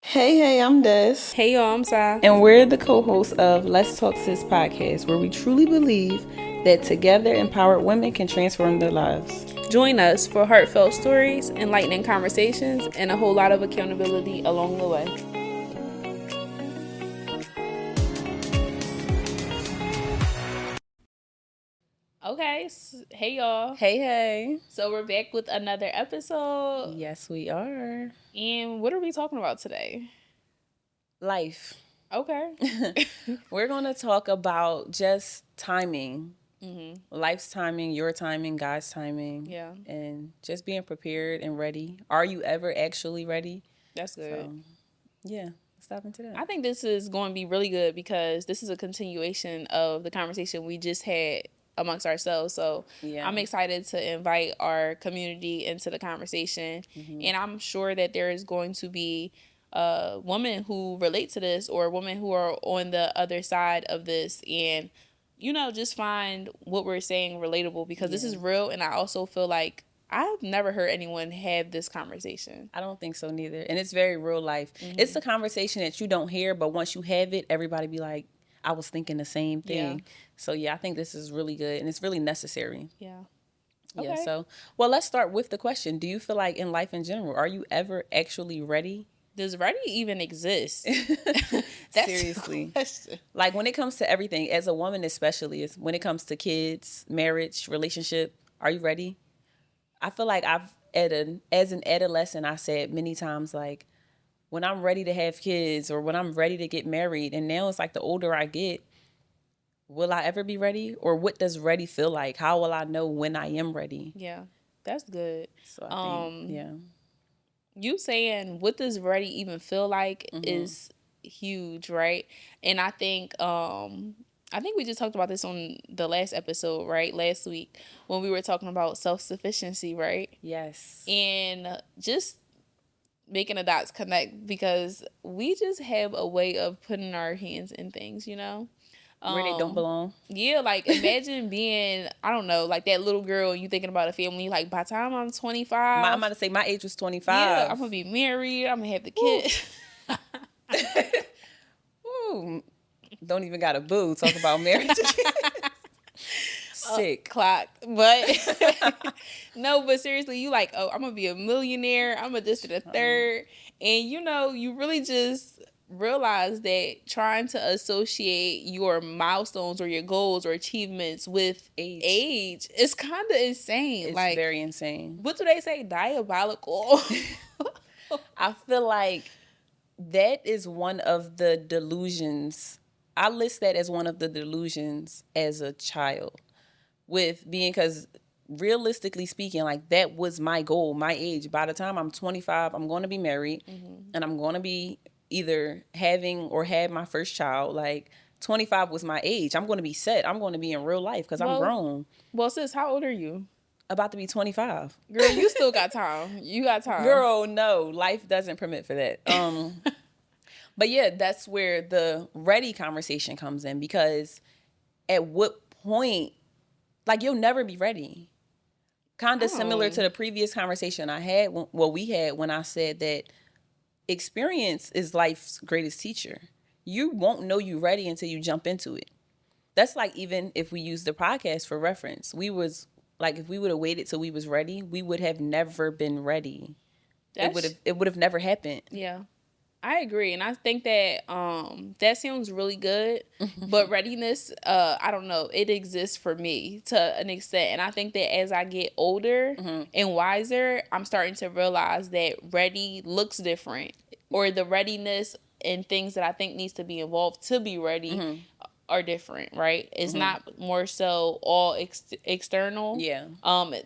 Hey, I'm Des. Hey y'all, I'm Sai. And we're the co hosts of Let's Talk Sis podcast, where we truly believe that together empowered women can transform their lives. Join us for heartfelt stories, enlightening conversations, and a whole lot of accountability along the way. Okay, hey y'all. Hey. So we're back with another episode. Yes, we are. And what are we talking about today? Life. Okay. We're going to talk about just timing. Life's timing, your timing, God's timing. Yeah. And just being prepared and ready. Are you ever actually ready? That's good. So, yeah, let's dive into that. I think this is going to be really good because this is a continuation of the conversation we just had amongst ourselves. So Yeah. I'm excited to invite our community into the conversation. And I'm sure that there is going to be women who relate to this or women who are on the other side of this and, just find what we're saying relatable because this is real. And I also feel like I've never heard anyone have this conversation. I don't think so neither. And it's very real life. It's the conversation that you don't hear, but once you have it, everybody be like, I was thinking the same thing. Yeah. So I think this is really good and it's really necessary. Yeah. Yeah. Okay. So, let's start with the question. Do you feel like in life in general, are you ever actually ready? Does ready even exist? That's seriously. Like when it comes to everything, as a woman especially, is when it comes to kids, marriage, relationship, are you ready? I feel like as an adolescent, I said many times, like, when I'm ready to have kids or when I'm ready to get married, and now it's like the older I get, will I ever be ready? Or what does ready feel like? How will I know when I am ready? Yeah, that's good. So I think, yeah. You saying what does ready even feel like is huge, right? And I think we just talked about this on the last episode, right? Last week when we were talking about self-sufficiency, right? Yes. And just making the dots connect because we just have a way of putting our hands in things, Where they don't belong. Yeah, like imagine being, I don't know, like that little girl and you thinking about a family, like by the time I'm 25. I'm about to say my age was 25. Yeah, I'm going to be married. I'm going to have the kid. Ooh. Don't even got a boo. Talk about marriage. Sick. Clock. But no, but seriously, you like, oh, I'm going to be a millionaire. I'm a this to the third. And you really just realize that trying to associate your milestones or your goals or achievements with age is kind of insane. It's like very insane. What do they say? Diabolical. I feel like that is one of the delusions. I list that as one of the delusions as a child with being, because realistically speaking, like that was my goal, my age. By the time I'm 25, I'm going to be married and I'm going to be either having or had my first child. Like 25 was my age. I'm going to be set. I'm going to be in real life because I'm grown. Well, sis, how old are you? About to be 25. Girl, you still got time. You got time. Girl, no. Life doesn't permit for that. But yeah, that's where the ready conversation comes in, because at what point, like, you'll never be ready. Kind of similar to the previous conversation we had when I said that experience is life's greatest teacher. You won't know you ready until you jump into it. That's like, even if we use the podcast for reference, if we would have waited till we was ready, we would have never been ready. It would have never happened. Yeah. I agree, and I think that that sounds really good, but readiness, I don't know, it exists for me to an extent, and I think that as I get older and wiser, I'm starting to realize that ready looks different, or the readiness and things that I think needs to be involved to be ready are different, right? It's not more so all external. Yeah.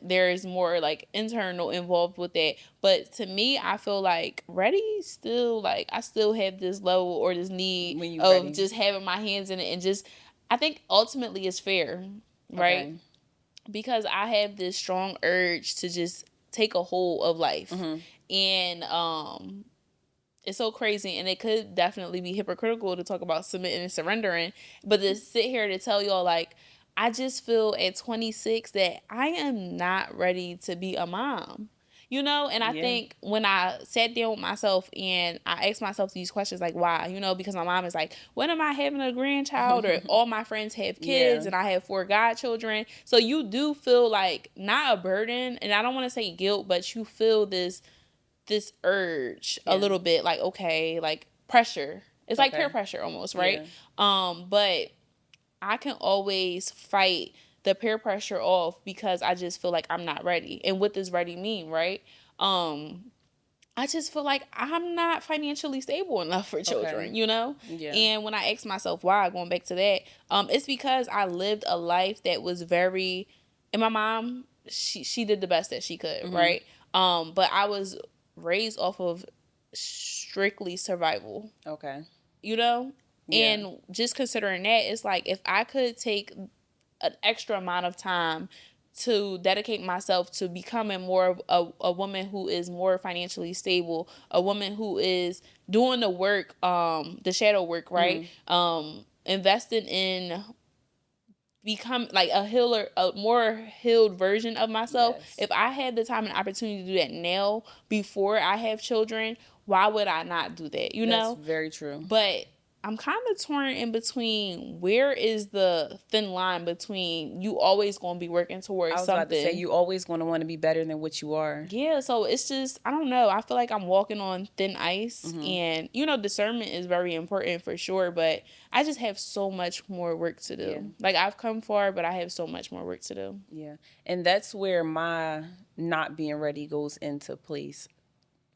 There's more like internal involved with that. But to me, I feel like ready still, like I still have this level or this need of ready, just having my hands in it, and just, I think ultimately it's fair, right? Okay. Because I have this strong urge to just take a hold of life. And it's so crazy, and it could definitely be hypocritical to talk about submitting and surrendering, but to sit here to tell y'all, like, I just feel at 26 that I am not ready to be a mom. you know? And I think when I sat down with myself and I asked myself these questions, like, why? You know, because my mom is like, when am I having a grandchild? Or all my friends have kids and I have 4 godchildren. So you do feel like, not a burden, and I don't want to say guilt, but you feel this urge a little bit, like, okay, like pressure. It's like peer pressure almost, right? But I can always fight the peer pressure off because I just feel like I'm not ready. And what does ready mean, right? I just feel like I'm not financially stable enough for children, you know? Yeah. And when I ask myself why, going back to that, it's because I lived a life that was very, and my mom, she did the best that she could, right? But I was raised off of strictly survival. Okay. You know? Yeah. And just considering that, it's like, if I could take an extra amount of time to dedicate myself to becoming more of a woman who is more financially stable, a woman who is doing the work, the shadow work, right? Investing in become like a healer, a more healed version of myself. Yes. If I had the time and opportunity to do that now before I have children, why would I not do that? You know? That's very true. But I'm kind of torn in between, where is the thin line between you always going to be working towards something. I was about to say, you always going to want to be better than what you are. Yeah, so it's just, I don't know. I feel like I'm walking on thin ice. And, you know, discernment is very important for sure. But I just have so much more work to do. Yeah. Like, I've come far, but I have so much more work to do. Yeah. And that's where my not being ready goes into place.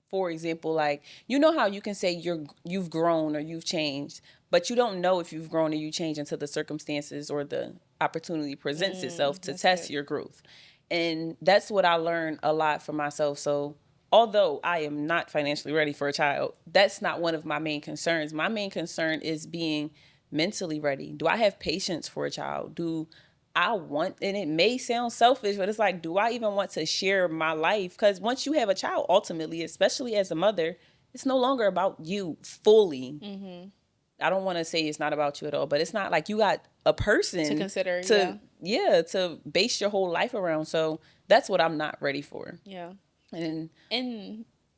For example, like, you know how you can say you've grown or you've changed, but you don't know if you've grown or you changed until the circumstances or the opportunity presents itself to test your growth. And that's what I learned a lot for myself. So although I am not financially ready for a child, that's not one of my main concerns. My main concern is being mentally ready. Do I have patience for a child? Do I want, and it may sound selfish, but it's like, do I even want to share my life? Because once you have a child, ultimately, especially as a mother, it's no longer about you fully. I don't want to say it's not about you at all, but it's not like you got a person to consider, to base your whole life around. So that's what I'm not ready for. Yeah. And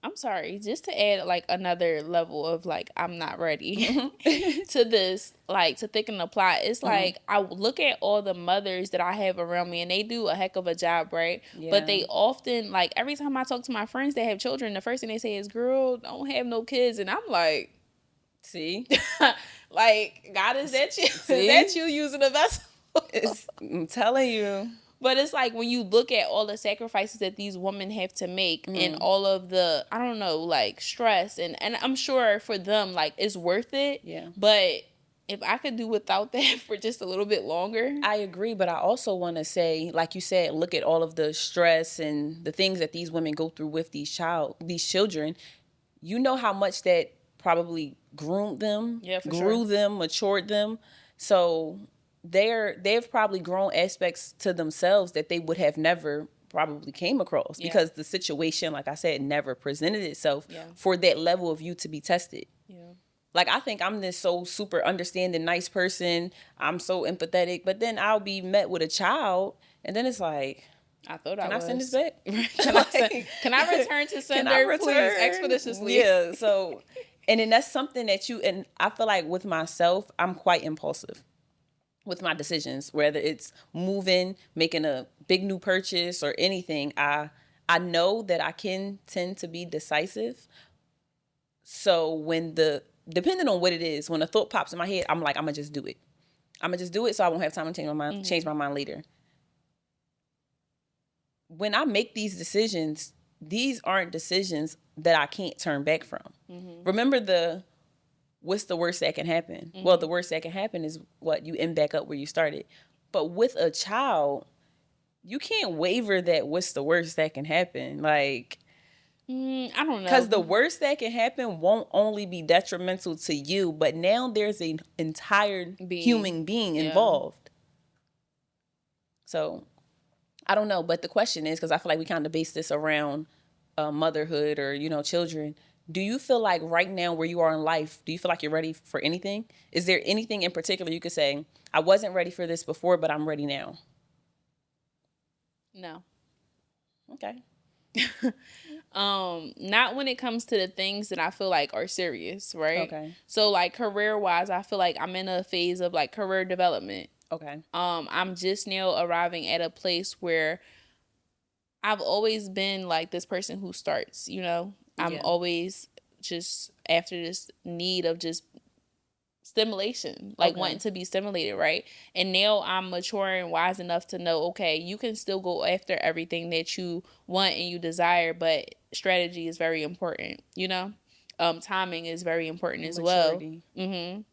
I'm sorry, just to add like another level of like, I'm not ready to this, like to thicken the plot. It's like, I look at all the mothers that I have around me and they do a heck of a job, right? Yeah. But they often, like, every time I talk to my friends that have children, the first thing they say is, girl, don't have no kids. And I'm like, see, like, God, is that you? See? Is that you using a vessel? I'm telling you. But it's like, when you look at all the sacrifices that these women have to make and all of the, I don't know, like stress and I'm sure for them, like, it's worth it. Yeah. But if I could do without that for just a little bit longer. I agree. But I also want to say, like you said, look at all of the stress and the things that these women go through with these children. You know how much that probably groomed them, grew them, matured them. So they've probably grown aspects to themselves that they would have never probably came across because the situation, like I said, never presented itself for that level of you to be tested. Yeah. Like, I think I'm this so super understanding, nice person. I'm so empathetic, but then I'll be met with a child and then it's like, can I send this back? Can I return to sender, please, expeditiously? Yeah. So, and then that's something that and I feel like with myself, I'm quite impulsive with my decisions, whether it's moving, making a big new purchase or anything. I know that I can tend to be decisive. So when depending on what it is, when a thought pops in my head, I'm like, I'm gonna just do it. I'm gonna just do it so I won't have time to change my mind later. When I make these decisions, these aren't decisions that I can't turn back from. Remember what's the worst that can happen? Well, the worst that can happen is what you end back up where you started. But with a child, you can't waver that what's the worst that can happen. Like, I don't know. Because the worst that can happen won't only be detrimental to you, but now there's an entire human being involved. So, I don't know. But the question is, because I feel like we kind of base this around motherhood or, children. Do you feel like right now where you are in life, do you feel like you're ready for anything? Is there anything in particular you could say, I wasn't ready for this before, but I'm ready now? No. Okay. Not when it comes to the things that I feel like are serious, right? Okay. So like career wise, I feel like I'm in a phase of like career development. Okay. I'm just now arriving at a place where I've always been like this person who starts, you know? I'm always just after this need of just stimulation, like wanting to be stimulated, right? And now I'm mature and wise enough to know, okay, you can still go after everything that you want and you desire, but strategy is very important, you know? Timing is very important as Maturity. well.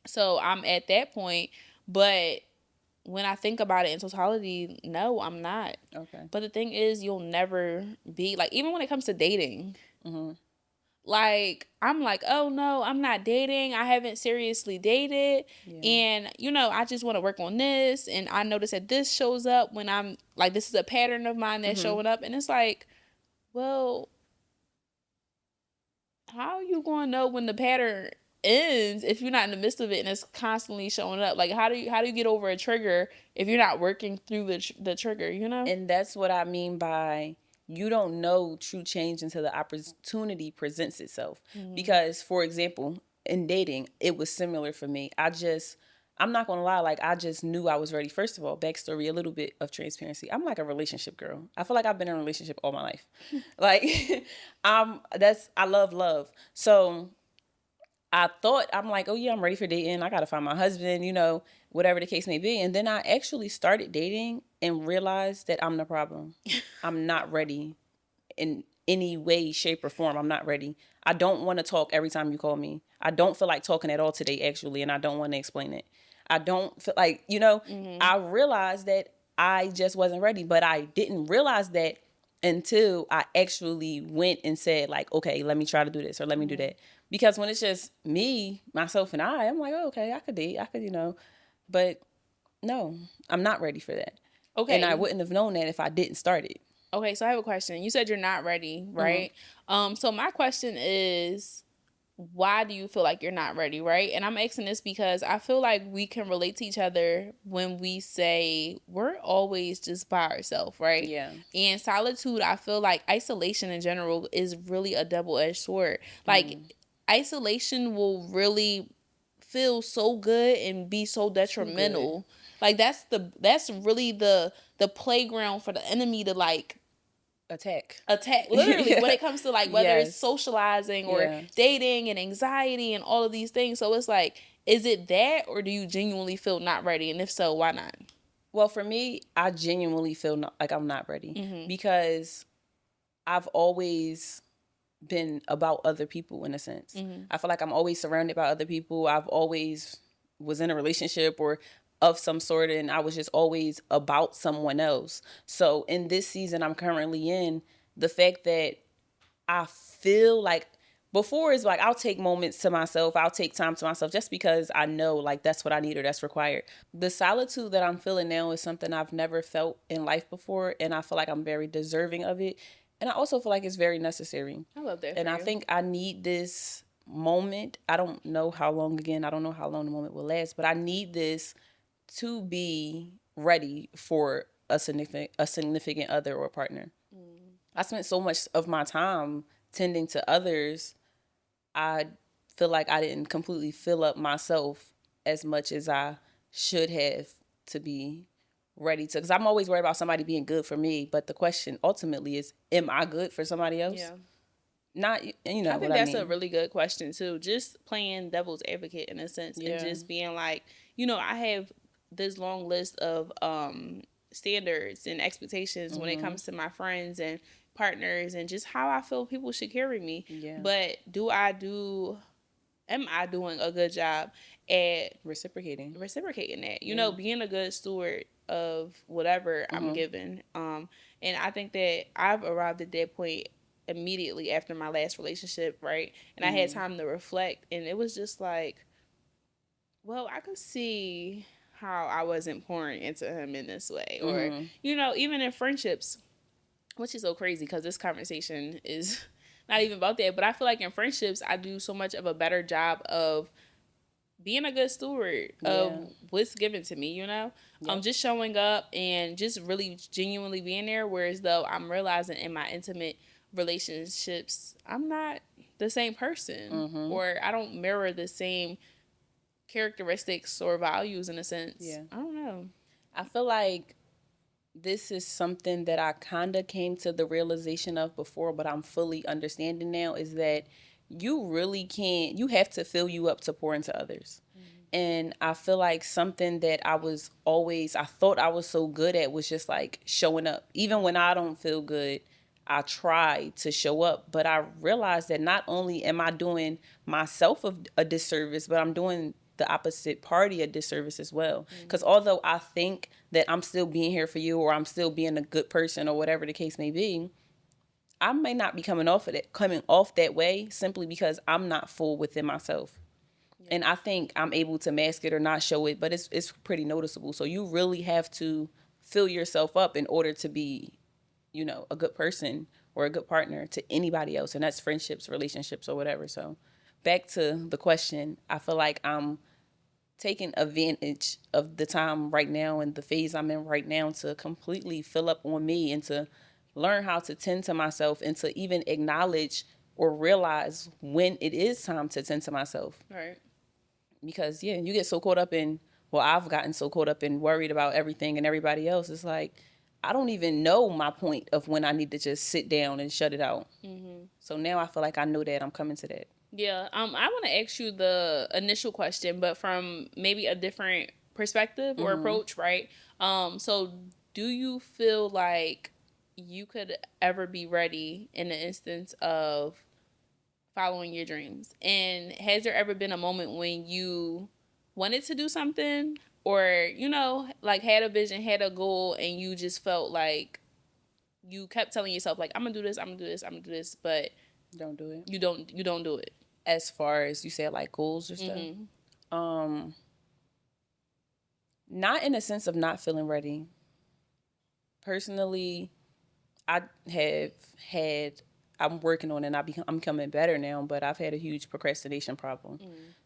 So I'm at that point, but when I think about it in totality, no, I'm not. Okay. But the thing is, you'll never be like, even when it comes to dating, like, I'm like, oh no, I'm not dating. I haven't seriously dated. Yeah. And, you know, I just want to work on this. And I notice that this shows up when I'm like, this is a pattern of mine that's showing up. And it's like, well, how are you going to know when the pattern ends if you're not in the midst of it and it's constantly showing up? Like, how do you get over a trigger if you're not working through the trigger, you know? And that's what I mean by you don't know true change until the opportunity presents itself. Because, for example, in dating, it was similar for me. I'm not going to lie, like, I just knew I was ready. First of all, backstory, a little bit of transparency. I'm like a relationship girl. I feel like I've been in a relationship all my life. Like, I love. So I'm like, oh yeah, I'm ready for dating. I got to find my husband, you know, whatever the case may be. And then I actually started dating and realized that I'm the problem. I'm not ready in any way, shape, or form. I'm not ready. I don't want to talk every time you call me. I don't feel like talking at all today, actually, and I don't want to explain it. I don't feel like, you know, I realized that I just wasn't ready, but I didn't realize that until I actually went and said, like, okay, let me try to do this or let me do that. Because when it's just me, myself, and I'm like, oh, okay, I could date. I could, you know, but no, I'm not ready for that. Okay. And I wouldn't have known that if I didn't start it. Okay, so I have a question. You said you're not ready, right? So my question is, why do you feel like you're not ready, right? And I'm asking this because I feel like we can relate to each other when we say we're always just by ourselves, right? Yeah. And solitude, I feel like isolation in general is really a double-edged sword. Like, isolation will really feel so good and be so detrimental. Like, that's really the playground for the enemy to, like, attack literally when it comes to like whether it's socializing or dating and anxiety and all of these things. So it's like, is it that, or do you genuinely feel not ready, and if so, why not? Well, for me, I genuinely feel like I'm not ready because I've always been about other people in a sense. I feel like I'm always surrounded by other people. I've always was in a relationship or of some sort, and I was just always about someone else. So in this season I'm currently in, the fact that I feel like before is like I'll take moments to myself, I'll take time to myself just because I know like that's what I need or that's required. The solitude that I'm feeling now is something I've never felt in life before, and I feel like I'm very deserving of it. And I also feel like it's very necessary. I love that. And I think I need this moment. I don't know how long the moment will last, but I need this to be ready for a significant other or partner. I spent so much of my time tending to others. I feel like I didn't completely fill up myself as much as I should have to be ready to. Because I'm always worried about somebody being good for me. But the question ultimately is, am I good for somebody else? Yeah. Not, you know, I think that's a really good question too. Just playing devil's advocate in a sense, and just being like, you know, I have this long list of standards and expectations when it comes to my friends and partners and just how I feel people should carry me. Yeah. But am I doing a good job at reciprocating that? You know, being a good steward of whatever I'm given. And I think that I've arrived at that point immediately after my last relationship, right? And I had time to reflect, and it was just like, well, I could see how I wasn't pouring into him in this way. Or, you know, even in friendships, which is so crazy because this conversation is not even about that. But I feel like in friendships, I do so much of a better job of being a good steward of what's given to me, you know? Just showing up and just really genuinely being there. Whereas though I'm realizing in my intimate relationships, I'm not the same person, or I don't mirror the same characteristics or values in a sense. Yeah. I don't know. I feel like this is something that I kind of came to the realization of before, but I'm fully understanding now, is that you really can't, you have to fill you up to pour into others. And I feel like something that I thought I was so good at was just like showing up. Even when I don't feel good, I try to show up. But I realized that not only am I doing myself a disservice, but I'm doing the opposite party a disservice as well. Because although I think that I'm still being here for you, or I'm still being a good person, or whatever the case may be, I may not be coming off that way simply because I'm not full within myself. And I think I'm able to mask it or not show it, but it's pretty noticeable. So you really have to fill yourself up in order to be, a good person or a good partner to anybody else. And that's friendships, relationships, or whatever. So back to the question, I feel like I'm taking advantage of the time right now and the phase I'm in right now to completely fill up on me and to learn how to tend to myself and to even acknowledge or realize when it is time to tend to myself. Right. Because, you get so caught up in, I've gotten so caught up in worried about everything and everybody else. It's like, I don't even know my point of when I need to just sit down and shut it out. So now I feel like I know that. I'm coming to that. Yeah. I want to ask you the initial question, but from maybe a different perspective or approach, right? So do you feel like you could ever be ready in the instance of following your dreams? And has there ever been a moment when you wanted to do something, or like had a vision, had a goal, and you just felt like you kept telling yourself like, I'm gonna do this, I'm gonna do this, I'm gonna do this, but don't do it? You don't do it. As far as you said, like goals or stuff? Not in a sense of not feeling ready. Personally, I'm working on it, and I'm becoming better now, but I've had a huge procrastination problem.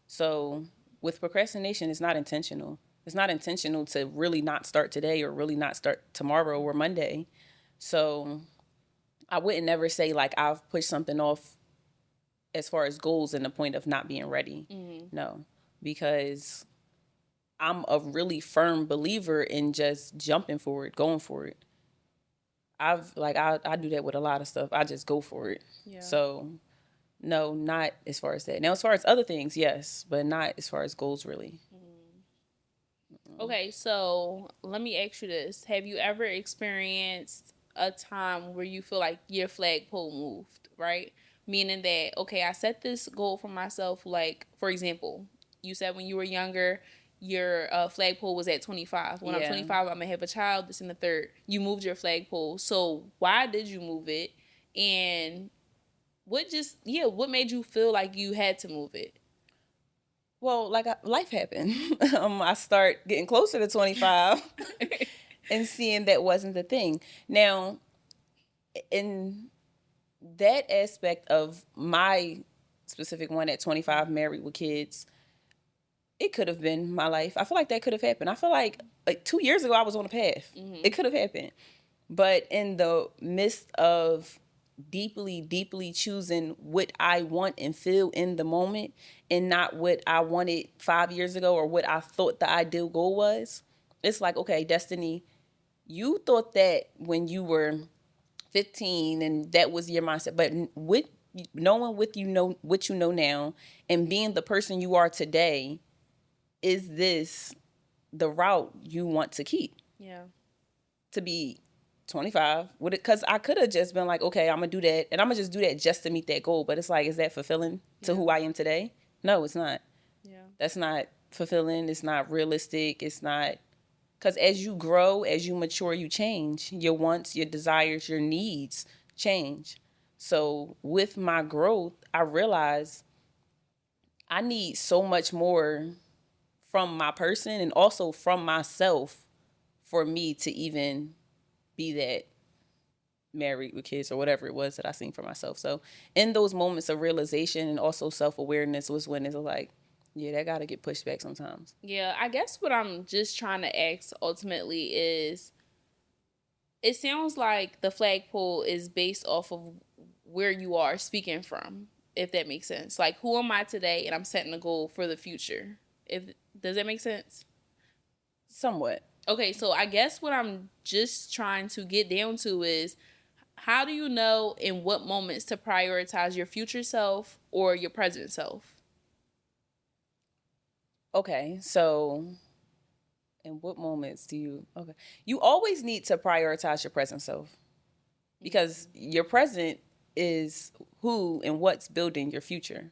So with procrastination, it's not intentional. It's not intentional to really not start today or really not start tomorrow or Monday. So I wouldn't never say like I've pushed something off as far as goals in the point of not being ready. No, because I'm a really firm believer in just jumping for it, going for it. I do that with a lot of stuff. I just go for it. Yeah. So no, not as far as that. Now, as far as other things, yes, but not as far as goals, really. Okay, so let me ask you this. Have you ever experienced a time where you feel like your flagpole moved, right? Meaning that, okay, I set this goal for myself, like, for example, you said when you were younger, your flagpole was at 25. When I'm 25, I'm going to have a child. This in the third. You moved your flagpole. So why did you move it? And what made you feel like you had to move it? Well, life happened. I start getting closer to 25 and seeing that wasn't the thing. Now, in that aspect of my specific one at 25, married with kids, it could have been my life. I feel like that could have happened. I feel like 2 years ago, I was on a path. It could have happened. But in the midst of deeply, deeply choosing what I want and feel in the moment and not what I wanted 5 years ago or what I thought the ideal goal was, it's like, okay, Destiny, you thought that when you were 15 and that was your mindset. But with knowing what you know now and being the person you are today, is this the route you want to keep? Yeah. To be 25, would it? Because I could have just been like, okay, I'm gonna do that, and I'm gonna just do that just to meet that goal. But it's like, is that fulfilling to who I am today? No, it's not. Yeah, that's not fulfilling. It's not realistic. It's not, because as you grow, as you mature, you change. Your wants, your desires, your needs change. So with my growth, I realize I need so much more from my person and also from myself for me to even be that married with kids or whatever it was that I seen for myself. So in those moments of realization and also self-awareness was when it's like, Yeah, that got to get pushed back sometimes. Yeah, I guess what I'm just trying to ask ultimately is, it sounds like the flagpole is based off of where you are speaking from, if that makes sense. Like, who am I today? And I'm setting a goal for the future. Does that make sense? Somewhat. Okay, so I guess what I'm just trying to get down to is, how do you know in what moments to prioritize your future self or your present self? Okay, so in what moments do you... Okay, you always need to prioritize your present self, because your present is who and what's building your future.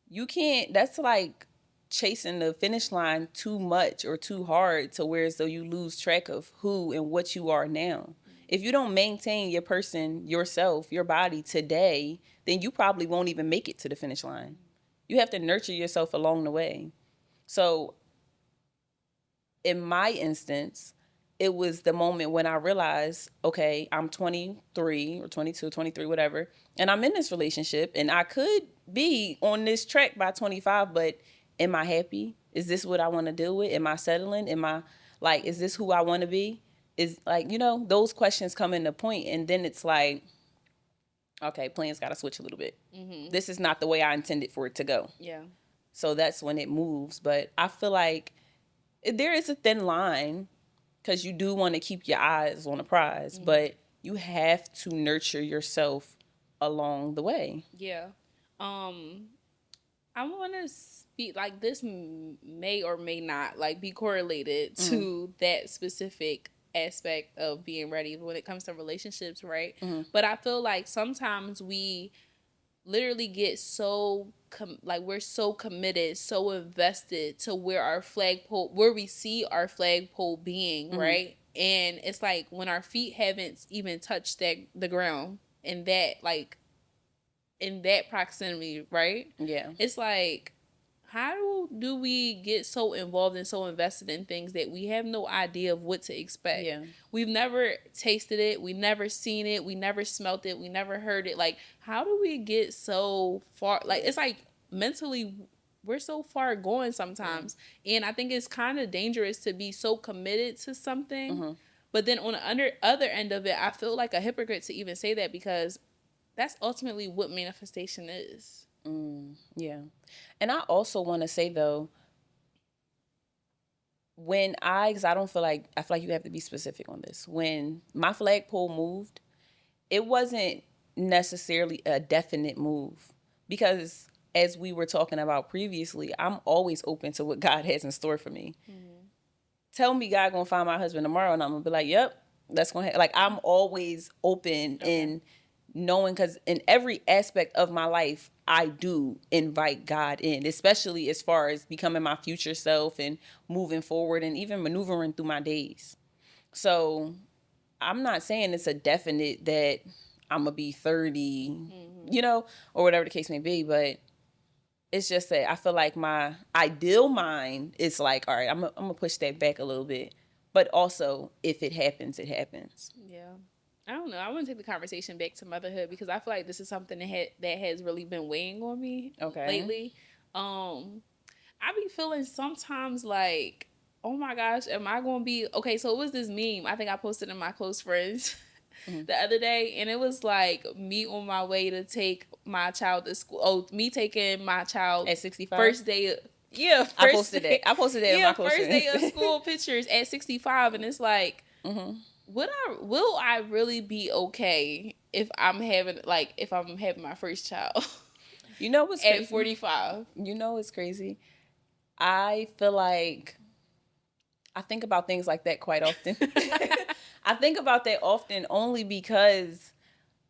You can't... That's like chasing the finish line too much or too hard to where as though you lose track of who and what you are now. If you don't maintain your person, yourself, your body today, then you probably won't even make it to the finish line. You have to nurture yourself along the way. So in my instance, it was the moment when I realized, okay, I'm 23 or 22, 23, whatever, and I'm in this relationship, and I could be on this track by 25, but am I happy? Is this what I want to deal with? Am I settling? Am I, like, is this who I want to be? Is, like, those questions come into point, and then it's like, okay, plans got to switch a little bit. Mm-hmm. This is not the way I intended for it to go. Yeah. So that's when it moves. But I feel like there is a thin line, because you do want to keep your eyes on the prize, mm-hmm. but you have to nurture yourself along the way. Yeah. I want to speak, like, this may or may not, like, be correlated mm-hmm. to that specific aspect of being ready when it comes to relationships, right? Mm-hmm. But I feel like sometimes we literally get so we're so committed, so invested to where we see our flagpole being, mm-hmm. right? And it's like when our feet haven't even touched the ground in that proximity, right? Yeah. It's like, how do we get so involved and so invested in things that we have no idea of what to expect? Yeah. We've never tasted it. We never seen it. We never smelt it. We never heard it. Like, how do we get so far? Like, it's like mentally, we're so far going sometimes. Mm-hmm. And I think it's kind of dangerous to be so committed to something. Mm-hmm. But then on the other end of it, I feel like a hypocrite to even say that, because that's ultimately what manifestation is. Yeah. And I also want to say, though, because I feel like you have to be specific on this. When my flagpole moved, it wasn't necessarily a definite move, because as we were talking about previously, I'm always open to what God has in store for me. Mm-hmm. Tell me God gonna find my husband tomorrow, and I'm gonna be like, yep, that's gonna happen. Like, I'm always open in knowing, because in every aspect of my life, I do invite God in, especially as far as becoming my future self and moving forward and even maneuvering through my days. So I'm not saying it's a definite that I'm going to be 30, mm-hmm. Or whatever the case may be, but it's just that I feel like my ideal mind is like, all right, I'm going to push that back a little bit. But also, if it happens, it happens. Yeah. I don't know. I want to take the conversation back to motherhood, because I feel like this is something that has really been weighing on me lately. I be feeling sometimes like, oh my gosh, am I going to be... Okay, so it was this meme I think I posted in my close friends mm-hmm. the other day, and it was like me on my way to take my child to school. Oh, me taking my child at 65? First day... Yeah, I posted that in my close friends. First day of school pictures at 65, and it's like... Mm-hmm. Will I really be okay if I'm having my first child? You know what's crazy? At 45. You know what's crazy? I feel like I think about things like that quite often. I think about that often only because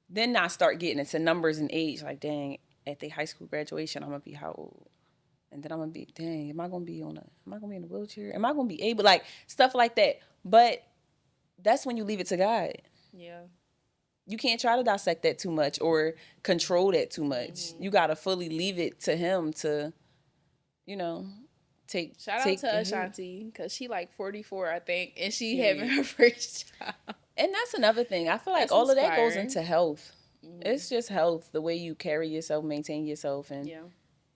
then I start getting into numbers and age. Like, dang, at the high school graduation, I'm gonna be how old? And then I'm gonna be, dang, am I gonna be in a wheelchair? Am I gonna be able, like, stuff like that? But that's when you leave it to God. Yeah. You can't try to dissect that too much or control that too much. Mm-hmm. You got to fully leave it to him to, take. Shout out to Ashanti, because she like 44, I think, and she having her first child. And that's another thing. I feel like all inspiring. Of that goes into health. Mm-hmm. It's just health, the way you carry yourself, maintain yourself, and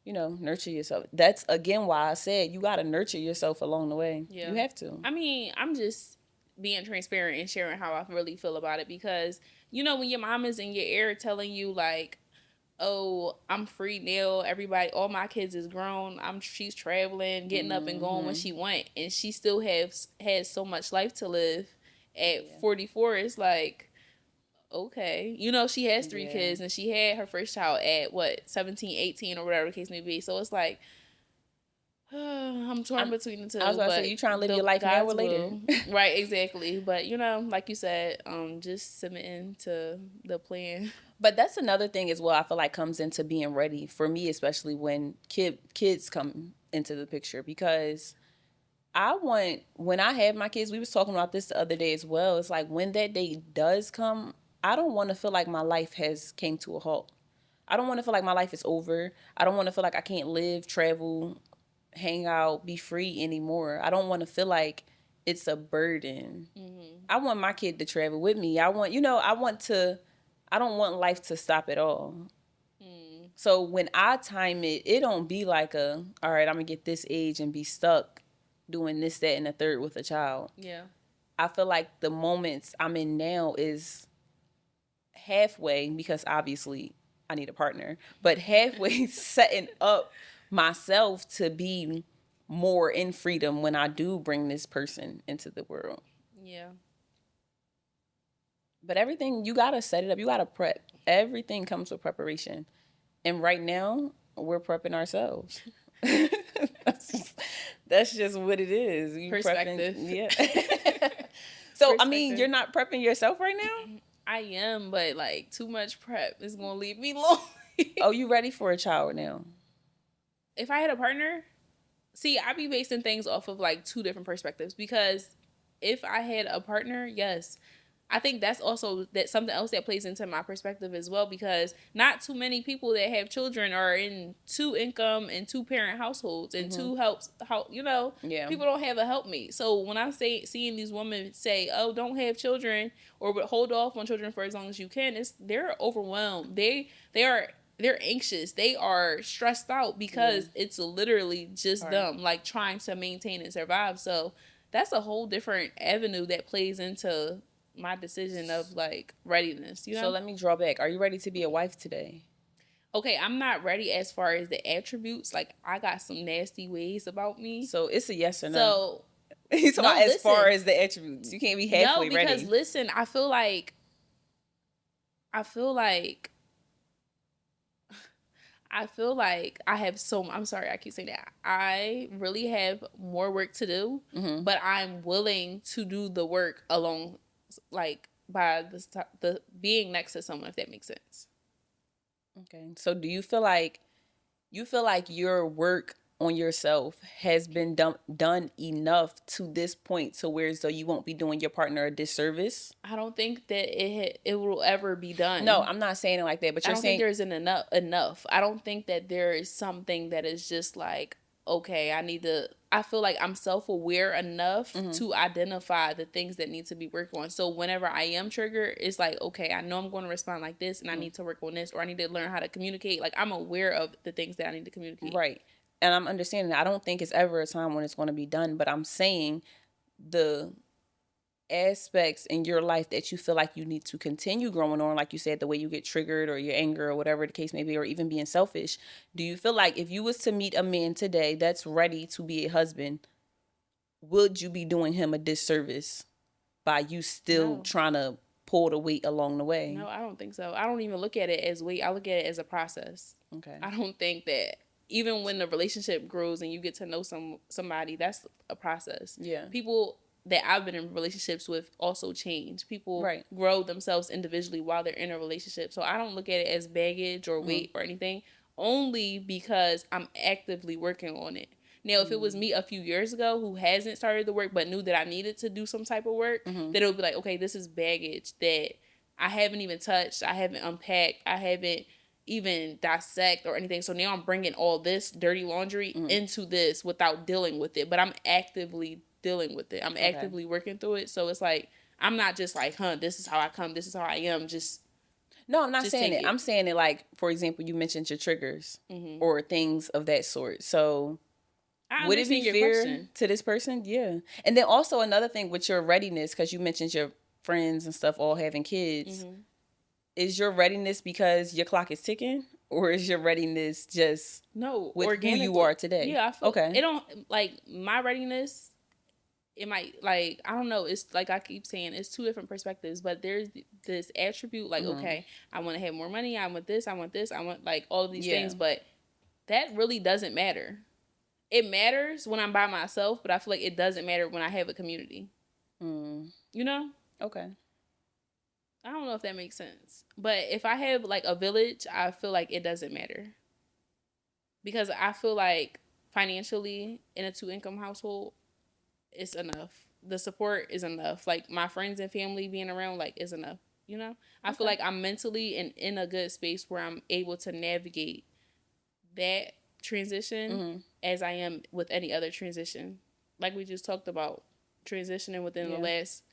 nurture yourself. That's again why I said you got to nurture yourself along the way. Yeah. You have to. I mean, I'm just being transparent and sharing how I really feel about it because, when your mom is in your ear telling you like, oh, I'm free now. Everybody, all my kids is grown. She's traveling, getting up and going when she want, and she still has so much life to live. At 44, it's like, okay, she has 3 kids, and she had her first child at 17, 18, or whatever the case may be. So it's like, I'm torn between the two. I was about to say, you trying to live your life now or later. Right, exactly. But, like you said, just submitting to the plan. But that's another thing as well I feel like comes into being ready, for me especially when kids come into the picture. Because when I have my kids, we was talking about this the other day as well, it's like when that day does come, I don't want to feel like my life has came to a halt. I don't want to feel like my life is over. I don't want to feel like I can't live, travel, hang out, be free anymore. I don't want to feel like it's a burden. Mm-hmm. I want my kid to travel with me. I don't want life to stop at all. Mm. So when I time it, it don't be like all right, I'm going to get this age and be stuck doing this, that, and the third with a child. Yeah. I feel like the moments I'm in now is halfway, because obviously I need a partner, but halfway setting up myself to be more in freedom when I do bring this person into the world. Yeah. But everything, you got to set it up. You got to prep. Everything comes with preparation. And right now, we're prepping ourselves. That's just what it is. Perspective. Yeah. So, I mean, you're not prepping yourself right now? I am, but like too much prep is going to leave me lonely. Oh, you ready for a child now? If I had a partner, see, I be basing things off of like 2 different perspectives, because if I had a partner, yes, I think that's also something else that plays into my perspective as well, because not too many people that have children are in 2 income and 2 parent households and 2 yeah. People don't have a helpmate. So when I seeing these women say, oh, don't have children or hold off on children for as long as you can, they're overwhelmed. They're anxious. They are stressed out because it's literally just them, like trying to maintain and survive. So that's a whole different avenue that plays into my decision of like readiness. So let me draw back. Are you ready to be a wife today? Okay, I'm not ready as far as the attributes. Like, I got some nasty ways about me. So it's a yes or no. So he's talking about as far as the attributes. You can't be halfway ready. No, because listen, I feel like I have I'm sorry, I keep saying that. I really have more work to do, but I'm willing to do the work along, like, by the being next to someone, if that makes sense. Okay. So do you feel like your work on yourself has been done enough to this point to where so you won't be doing your partner a disservice? I don't think that it will ever be done. No, I'm not saying it like that, but you're saying I don't think there's enough. I don't think that there is something that is just like, okay, I feel like I'm self-aware enough to identify the things that need to be worked on. So whenever I am triggered, it's like, okay, I know I'm going to respond like this, and I need to work on this, or I need to learn how to communicate. Like, I'm aware of the things that I need to communicate. Right. And I'm understanding that. I don't think it's ever a time when it's going to be done, but I'm saying the aspects in your life that you feel like you need to continue growing on, like you said, the way you get triggered or your anger or whatever the case may be, or even being selfish. Do you feel like if you was to meet a man today that's ready to be a husband, would you be doing him a disservice by you still trying to pull the weight along the way? No, I don't think so. I don't even look at it as weight. I look at it as a process. Okay. I don't think that even when the relationship grows and you get to know somebody, that's a process. Yeah. People that I've been in relationships with also change. People grow themselves individually while they're in a relationship. So I don't look at it as baggage or weight or anything, only because I'm actively working on it. Now, if it was me a few years ago who hasn't started the work but knew that I needed to do some type of work, then it would be like, okay, this is baggage that I haven't even touched, I haven't unpacked, I haven't even dissect or anything. So now I'm bringing all this dirty laundry into this without dealing with it. But I'm actively dealing with it. I'm actively working through it. So it's like, I'm not just like, this is how I come, this is how I am. Just No, I'm not saying it. I'm saying it like, for example, you mentioned your triggers or things of that sort. So would it be fair to this person? Yeah. And then also another thing with your readiness, because you mentioned your friends and stuff all having kids. Is your readiness because your clock is ticking, or is your readiness just with who you are today? Yeah, I feel it don't like my readiness. It might like I don't know. It's like I keep saying, it's two different perspectives. But there's this attribute like okay, I want to have more money. I want this. I want this. I want like all of these things. But that really doesn't matter. It matters when I'm by myself, but I feel like it doesn't matter when I have a community. You know? Okay. I don't know if that makes sense. But if I have like a village, I feel like it doesn't matter. Because I feel like financially in a 2-income household, it's enough. The support is enough. Like my friends and family being around like is enough. You know? I feel like I'm mentally and in a good space where I'm able to navigate that transition as I am with any other transition. Like we just talked about, transitioning within the last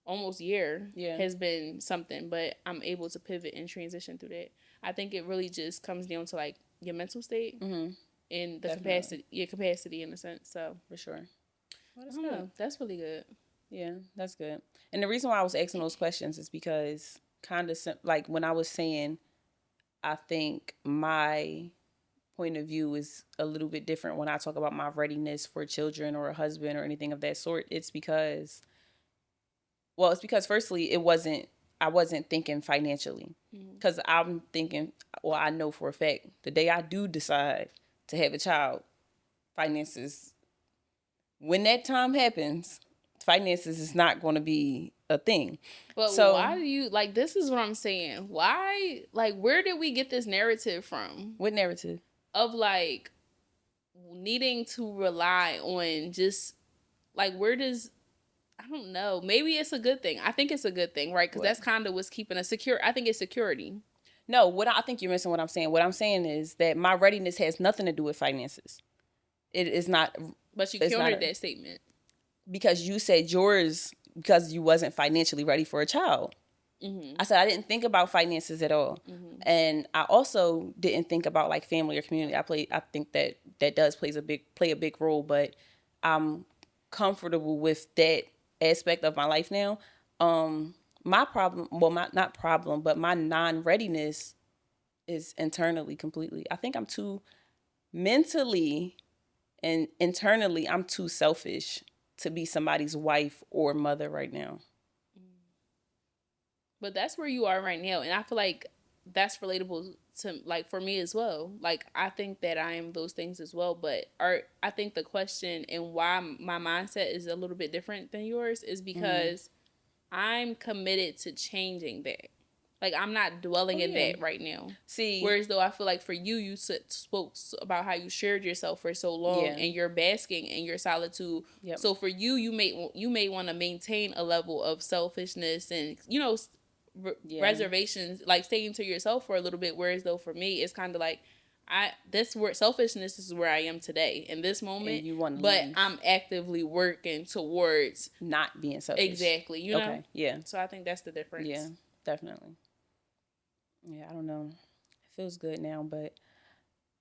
almost year has been something, but I'm able to pivot and transition through that. I think it really just comes down to like your mental state and the your capacity in a sense. So for sure. Well, I don't know. That's really good. Yeah, that's good. And the reason why I was asking those questions is because kind of like when I was saying, I think my point of view is a little bit different when I talk about my readiness for children or a husband or anything of that sort. It's because firstly, I wasn't thinking financially, because I'm thinking, well, I know for a fact the day I do decide to have a child, finances, when that time happens, finances is not going to be a thing. But so, why do you like, this is what I'm saying. Why, like, where did we get this narrative from? What narrative? Of like needing to rely on just like, where does, I don't know. Maybe it's a good thing. I think it's a good thing, right? Because that's kind of what's keeping us secure. I think it's security. No, I think you're missing what I'm saying. What I'm saying is that my readiness has nothing to do with finances. It is not. But you countered that statement. Because you said yours, because you wasn't financially ready for a child. I said I didn't think about finances at all. And I also didn't think about like family or community. I think that does play a big role, but I'm comfortable with that aspect of my life now. My problem, well, not problem, but my non-readiness is internally completely. I think I'm too mentally and internally, I'm too selfish to be somebody's wife or mother right now. But that's where you are right now. And I feel like that's relatable to, like, for me as well. Like, I think that I am those things as well. But I think the question and why my mindset is a little bit different than yours is because I'm committed to changing that. Like, I'm not dwelling in that right now. See, whereas though I feel like for you, you spoke about how you shared yourself for so long and you're basking in your solitude. So for you, you may want to maintain a level of selfishness and, you know, reservations, like staying to yourself for a little bit. Whereas though for me, it's kind of like, selfishness is where I am today in this moment, but leave. I'm actively working towards not being selfish. Exactly. You know? Okay. Yeah. So I think that's the difference. Yeah, definitely. Yeah, I don't know. It feels good now, but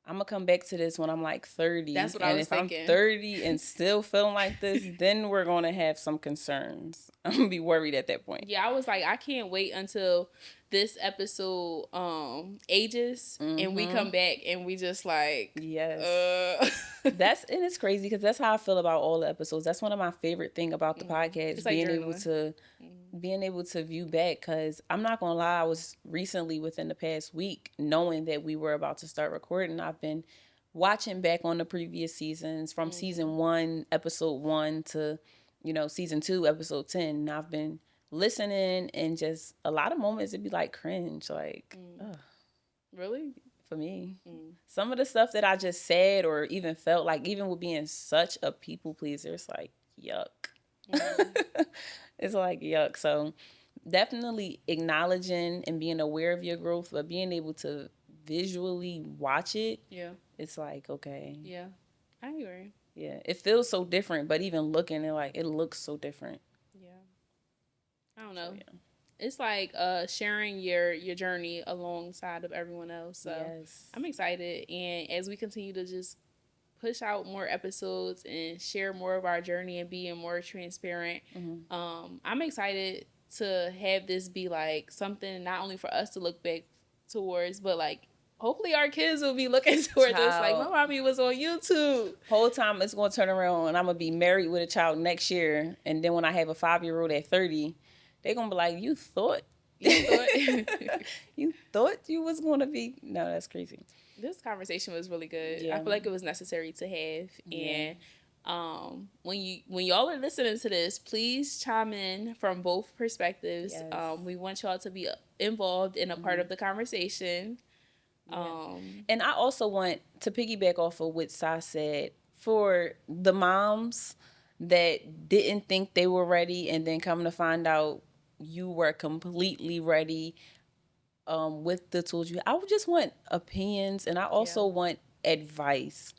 I'm going to come back to this when I'm like 30. That's what I was thinking. And if I'm 30 and still feeling like this, then we're going to have some concerns. I'm going to be worried at that point. Yeah, I was like, I can't wait until this episode ages and we come back and we just like... Yes. And it's crazy because that's how I feel about all the episodes. That's one of my favorite thing about the podcast, it's being able to view back, because I'm not gonna lie, I was recently within the past week knowing that we were about to start recording. I've been watching back on the previous seasons from season 1 episode 1 to, you know, season 2 episode 10, and I've been listening, and just a lot of moments it'd be like cringe, like ugh. Really? For me, some of the stuff that I just said or even felt, like even with being such a people pleaser, it's like yuck. It's like yuck. So definitely acknowledging and being aware of your growth, but being able to visually watch it, it's like, okay. Yeah, I agree. Yeah, it feels so different, but even looking, it looks so different. Yeah. I don't know. So, it's like sharing your journey alongside of everyone else. So yes. I'm excited, and as we continue to just push out more episodes and share more of our journey and being more transparent, I'm excited to have this be like something not only for us to look back towards, but like hopefully our kids will be looking towards us like, my mommy was on YouTube. Whole time it's going to turn around and I'm going to be married with a child next year. And then when I have a 5-year-old at 30, they're going to be like, you thought you was going to be. No, that's crazy. This conversation was really good. Yeah. I feel like it was necessary to have. Yeah. And when y'all are listening to this, please chime in from both perspectives. Yes. We want y'all to be involved in a part of the conversation. Yeah. And I also want to piggyback off of what Sai said, for the moms that didn't think they were ready and then come to find out you were completely ready with the tools I would just want opinions, and I also want advice.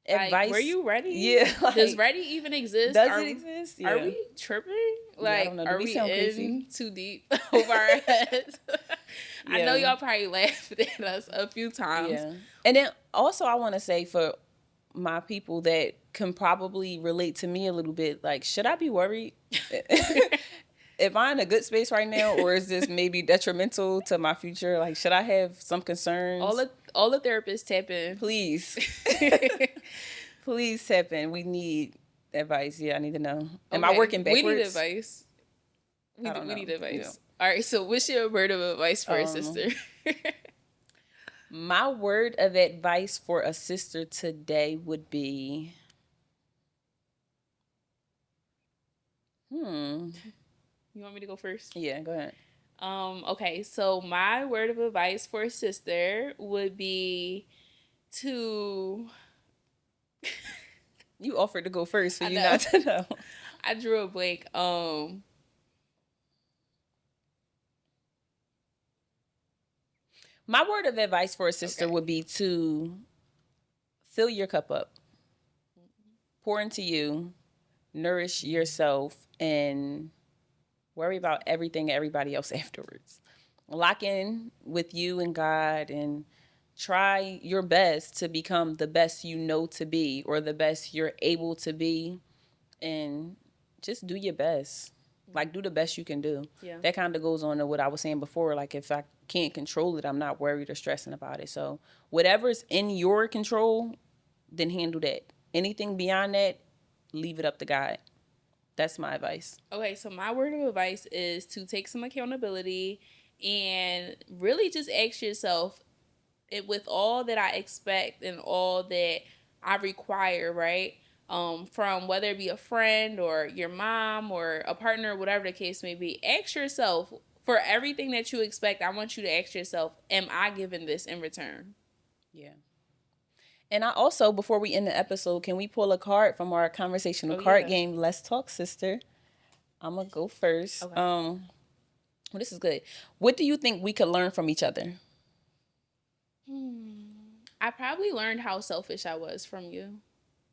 Like, were you ready? Yeah. Like, does ready even exist? Does it exist? Yeah. Are we tripping? Like, are we in too deep over our heads? Yeah. I know y'all probably laughed at us a few times. Yeah. And then also I want to say, for my people that can probably relate to me a little bit, like, should I be worried? Am I in a good space right now, or is this maybe detrimental to my future? Like, should I have some concerns? All the therapists tap in. Please. Please tap in. We need advice. Yeah, I need to know. Am I working backwards? We need advice. We need advice. Yeah. All right, so what's your word of advice for a sister? My word of advice for a sister today would be... You want me to go first? Yeah, go ahead. Okay, so my word of advice for a sister would be to... You offered to go first for you not to know. I drew a blank. My word of advice for a sister would be to fill your cup up. Pour into you, nourish yourself, and worry about everything and everybody else afterwards. Lock in with you and God and try your best to become the best you know to be, or the best you're able to be, and just do your best. Like, do the best you can do. Yeah. That kind of goes on to what I was saying before. Like, if I can't control it, I'm not worried or stressing about it. So whatever's in your control, then handle that. Anything beyond that, leave it up to God. That's my advice. Okay, so my word of advice is to take some accountability and really just ask yourself, with all that I expect and all that I require, right? From whether it be a friend or your mom or a partner, whatever the case may be, ask yourself, for everything that you expect, I want you to ask yourself, am I giving this in return? Yeah. And I also, before we end the episode, can we pull a card from our conversational card game? Let's talk, sister. I'm going to go first. Okay. Well, this is good. What do you think we could learn from each other? I probably learned how selfish I was from you.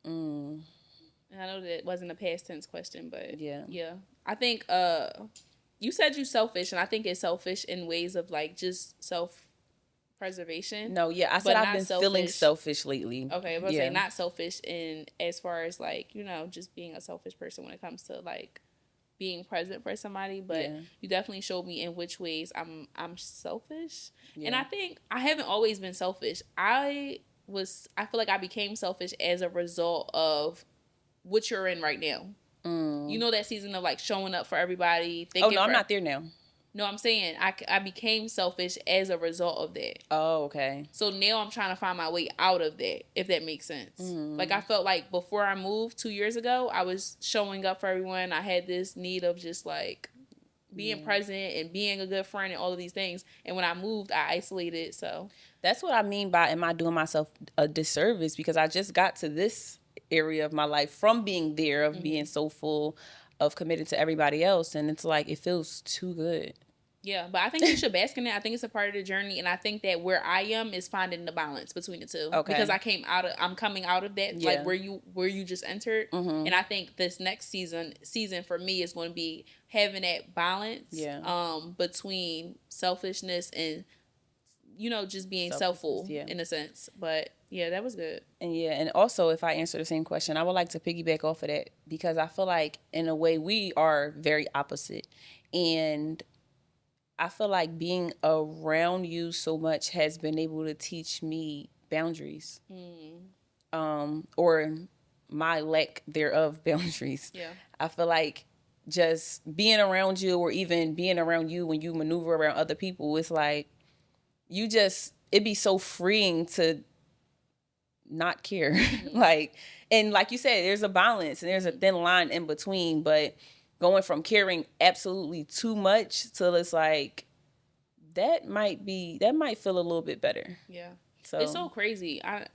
And I know that wasn't a past tense question, but yeah. I think you said you selfish, and I think it's selfish in ways of like just self-preservation. No, yeah, I said I've been feeling selfish lately. Okay, I was saying not selfish in as far as like, you know, just being a selfish person when it comes to like being present for somebody, but you definitely showed me in which ways I'm selfish. And I think I haven't always been selfish. I feel like I became selfish as a result of what you're in right now. You know, that season of like showing up for everybody. I'm not there now. No, I'm saying I became selfish as a result of that. Oh, okay. So now I'm trying to find my way out of that, if that makes sense. Like, I felt like before I moved 2 years ago, I was showing up for everyone. I had this need of just like being present and being a good friend and all of these things. And when I moved, I isolated. So that's what I mean by, am I doing myself a disservice? Because I just got to this area of my life from being there, of being so full of committed to everybody else. And it's like, it feels too good. Yeah, but I think you should bask in it. I think it's a part of the journey, and I think that where I am is finding the balance between the two. Okay. Because I'm coming out of that, like where you just entered, and I think this next season for me is going to be having that balance, between selfishness and just being selfful in a sense. But yeah, that was good. And also, if I answer the same question, I would like to piggyback off of that, because I feel like in a way we are very opposite, and I feel like being around you so much has been able to teach me boundaries, or my lack thereof boundaries. Yeah, I feel like just being around you, or even being around you when you maneuver around other people, it's like it'd be so freeing to not care. And like you said, there's a balance and there's a thin line in between, but going from caring absolutely too much till it's like that might feel a little bit better. Yeah. So it's so crazy. A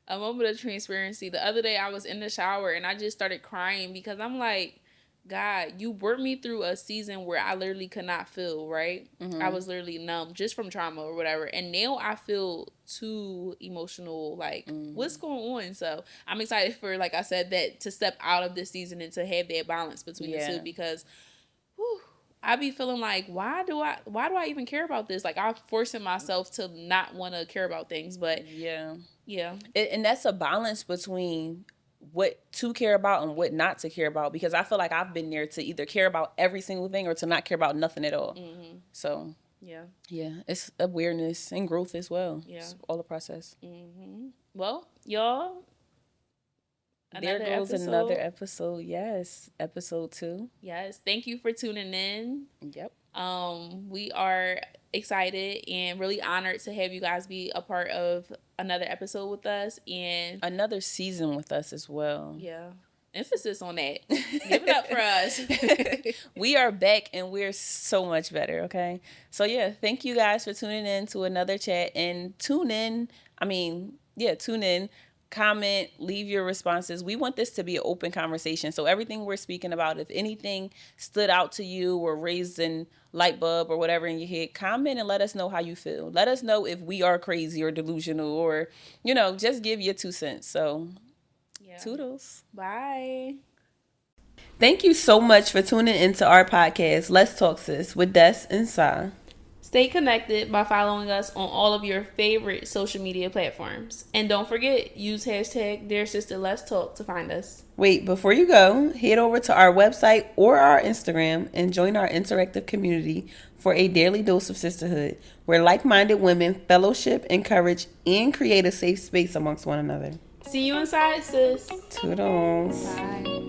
moment of transparency. The other day I was in the shower and I just started crying because I'm like, God, you worked me through a season where I literally could not feel, right? I was literally numb just from trauma or whatever. And now I feel too emotional, like, what's going on? So I'm excited for, like I said, that to step out of this season and to have that balance between the two, because I be feeling like, why do I even care about this? Like, I'm forcing myself to not want to care about things, but yeah. And that's a balance between what to care about and what not to care about, because I feel like I've been there to either care about every single thing or to not care about nothing at all. So yeah, it's awareness and growth as well. Yeah, it's all the process. Well, y'all, there goes another episode. Yes, episode 2. Yes, thank you for tuning in. Yep. We are excited and really honored to have you guys be a part of another episode with us and another season with us as well. Yeah. Emphasis on that. Give it up for us. We are back and we're so much better, okay? So yeah, thank you guys for tuning in to another chat, and tune in, comment, leave your responses. We want this to be an open conversation. So everything we're speaking about, if anything stood out to you or raised in light bulb or whatever in your head, comment and let us know how you feel. Let us know if we are crazy or delusional, or, just give your 2 cents. So, toodles. Bye. Thank you so much for tuning into our podcast, Let's Talk Sis, with Des and Sa. Stay connected by following us on all of your favorite social media platforms. And don't forget, use hashtag Dear Sister Let's Talk to find us. Wait, before you go, head over to our website or our Instagram and join our interactive community for a daily dose of sisterhood, where like-minded women fellowship, encourage, and create a safe space amongst one another. See you inside, sis. Toodles. Bye.